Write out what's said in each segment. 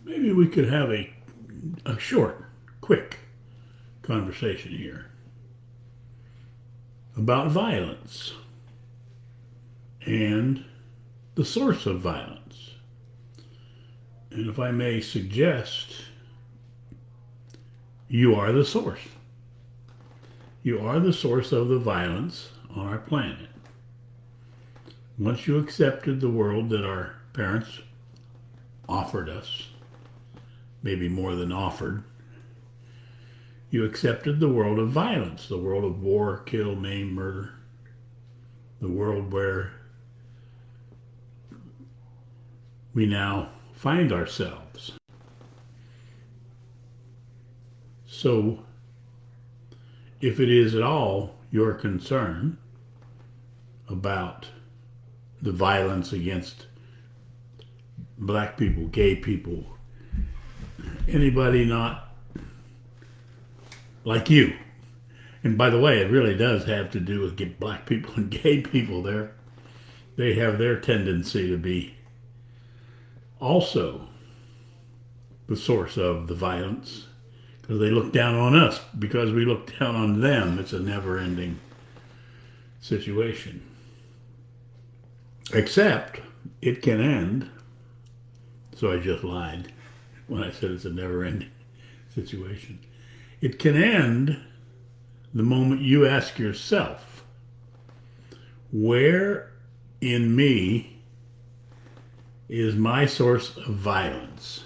Maybe we could have a short, quick conversation here about violence and the source of violence. And if I may suggest, you are the source. You are the source of the violence on our planet. Once you accepted the world that our parents offered us, maybe more than offered, you accepted the world of violence, the world of war, kill, maim, murder, the world where we now find ourselves. So, if it is at all your concern about the violence against black people, gay people, anybody not like you. And by the way, it really does have to do with black people and gay people there. They have their tendency to be also the source of the violence because they look down on us because we look down on them. It's a never-ending situation. Except it can end. So I just lied when I said it's a never-ending situation. It can end the moment you ask yourself, where in me is my source of violence?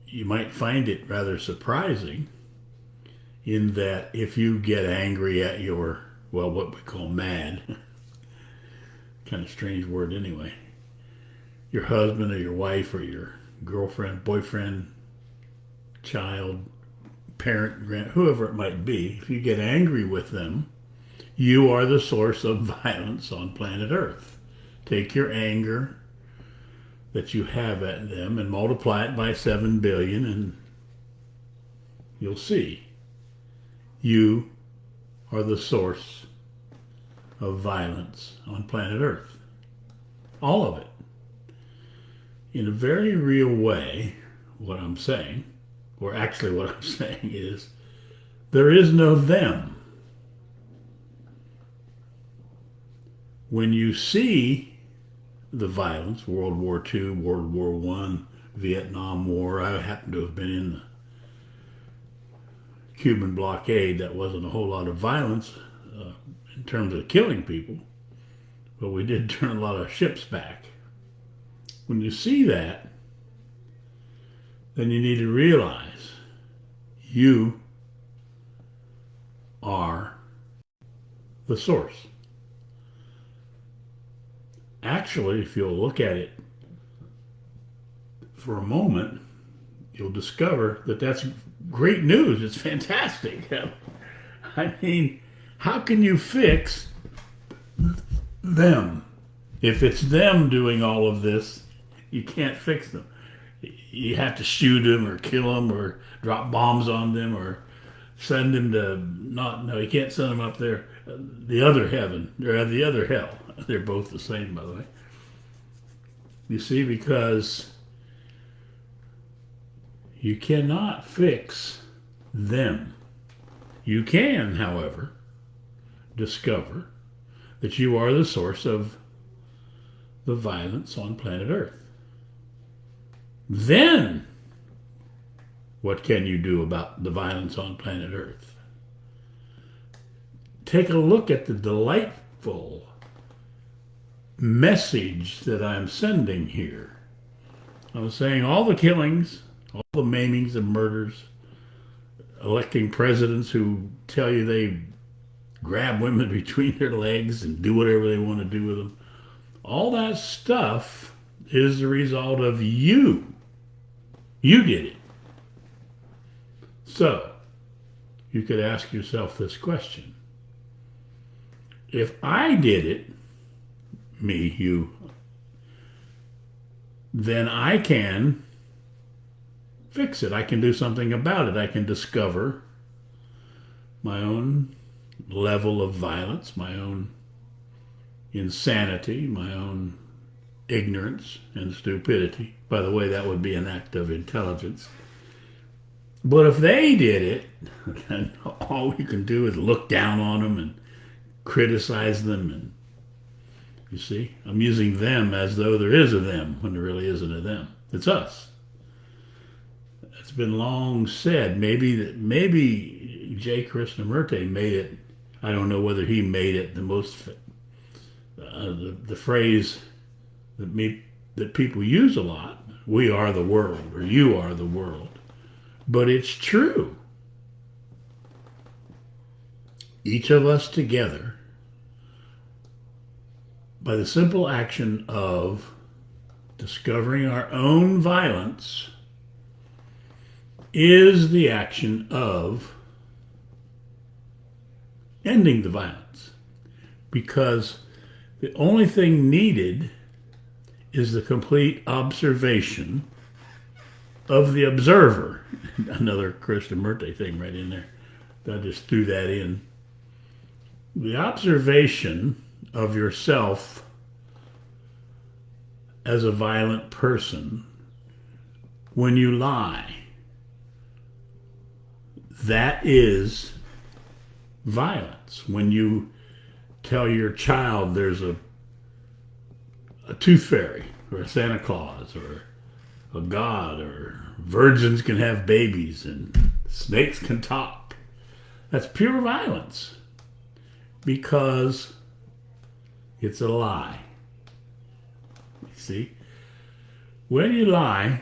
You might find it rather surprising in that if you get angry at your, well, what we call mad, kind of strange word anyway, your husband or your wife or your girlfriend, boyfriend, child, parent, whoever it might be, if you get angry with them, you are the source of violence on planet Earth. Take your anger that you have at them and multiply it by 7 billion and you'll see you are the source of violence on planet Earth. All of it. In a very real way, what I'm saying, or actually what I'm saying is, there is no them. When you see the violence, World War II, World War I, Vietnam War, I happen to have been in the Cuban blockade. That wasn't a whole lot of violence in terms of killing people, but we did turn a lot of ships back. When you see that, then you need to realize you are the source. Actually, if you'll look at it for a moment, you'll discover that that's great news. It's fantastic. I mean, how can you fix them? If it's them doing all of this, you can't fix them. You have to shoot them or kill them or drop bombs on them or send them to no, you can't send them up there, the other heaven, or the other hell. They're both the same, by the way. You see, because you cannot fix them. You can, however, discover that you are the source of the violence on planet Earth. Then, what can you do about the violence on planet Earth? Take a look at the delightful message that I'm sending here. I'm saying all the killings, all the maimings and murders, electing presidents who tell you they grab women between their legs and do whatever they want to do with them. All that stuff is the result of you. You did it. So, you could ask yourself this question. If I did it, me, you, then I can fix it. I can do something about it. I can discover my own level of violence, my own insanity, my own ignorance and stupidity. By the way, that would be an act of intelligence. But if they did it, then all we can do is look down on them and criticize them. And you see, I'm using them as though there is a them when there really isn't a them. It's us. It's been long said. Maybe J. Krishnamurti made it. I don't know whether he made it the most. The phrase that people use a lot. We are the world, or you are the world. But it's true. Each of us together, by the simple action of discovering our own violence, is the action of ending the violence. Because the only thing needed is the complete observation of the observer. Another Krishnamurti thing right in there. I just threw that in. The observation of yourself as a violent person when you lie. That is violence. When you tell your child there's a tooth fairy or a Santa Claus or a God or virgins can have babies and snakes can talk. That's pure violence because it's a lie. You see? When you lie,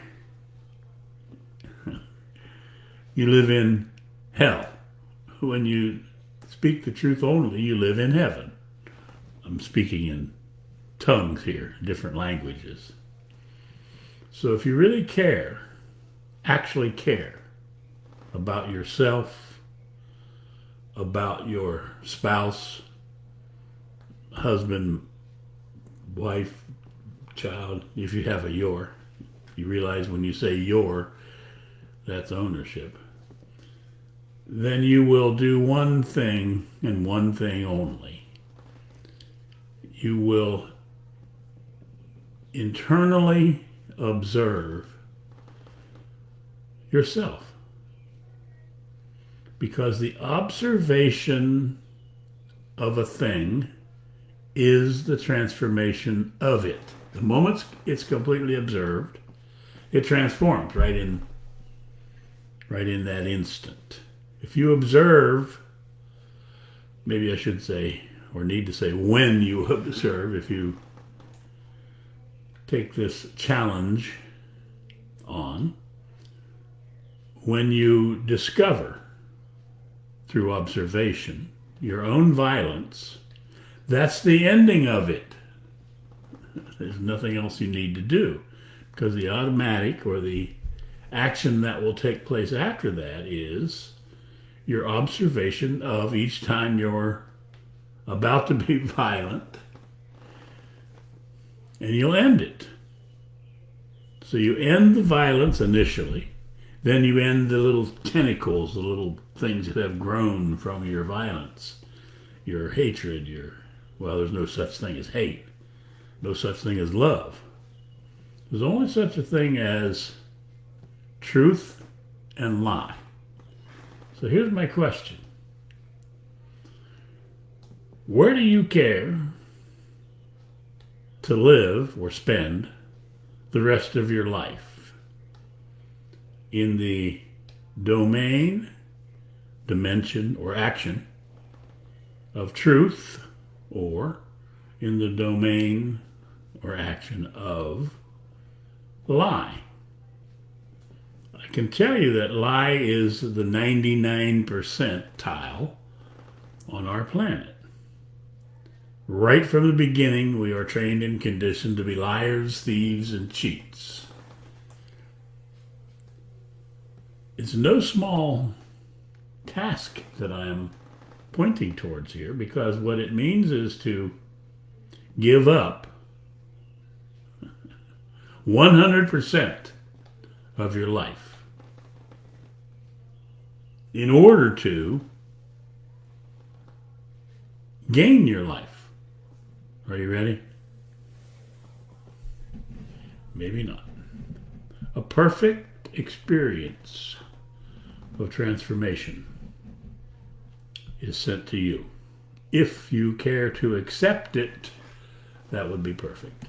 you live in hell. When you speak the truth only, you live in heaven. I'm speaking in tongues here, different languages. So if you really care, actually care about yourself, about your spouse, husband, wife, child, if you have a your, you realize when you say your, that's ownership, then you will do one thing and one thing only. You will internally observe yourself. Because the observation of a thing is the transformation of it. The moment it's completely observed, it transforms right in that instant. If you observe, maybe I should say, or need to say, when you observe, if you take this challenge on, when you discover through observation your own violence, that's the ending of it. There's nothing else you need to do, because the automatic or the action that will take place after that is your observation of each time you're about to be violent, and you'll end it. So you end the violence initially, then you end the little tentacles, the little things that have grown from your violence, your hatred, there's no such thing as hate, no such thing as love. There's only such a thing as truth and lie. So here's my question. Where do you care to live or spend the rest of your life? In the domain, dimension, or action of truth, or in the domain or action of lie? I can tell you that lie is the 99 percentile on our planet. Right from the beginning, we are trained and conditioned to be liars, thieves, and cheats. It's no small task that I am pointing towards here, because what it means is to give up 100% of your life in order to gain your life. Are you ready? Maybe not. A perfect experience of transformation is sent to you. If you care to accept it, that would be perfect.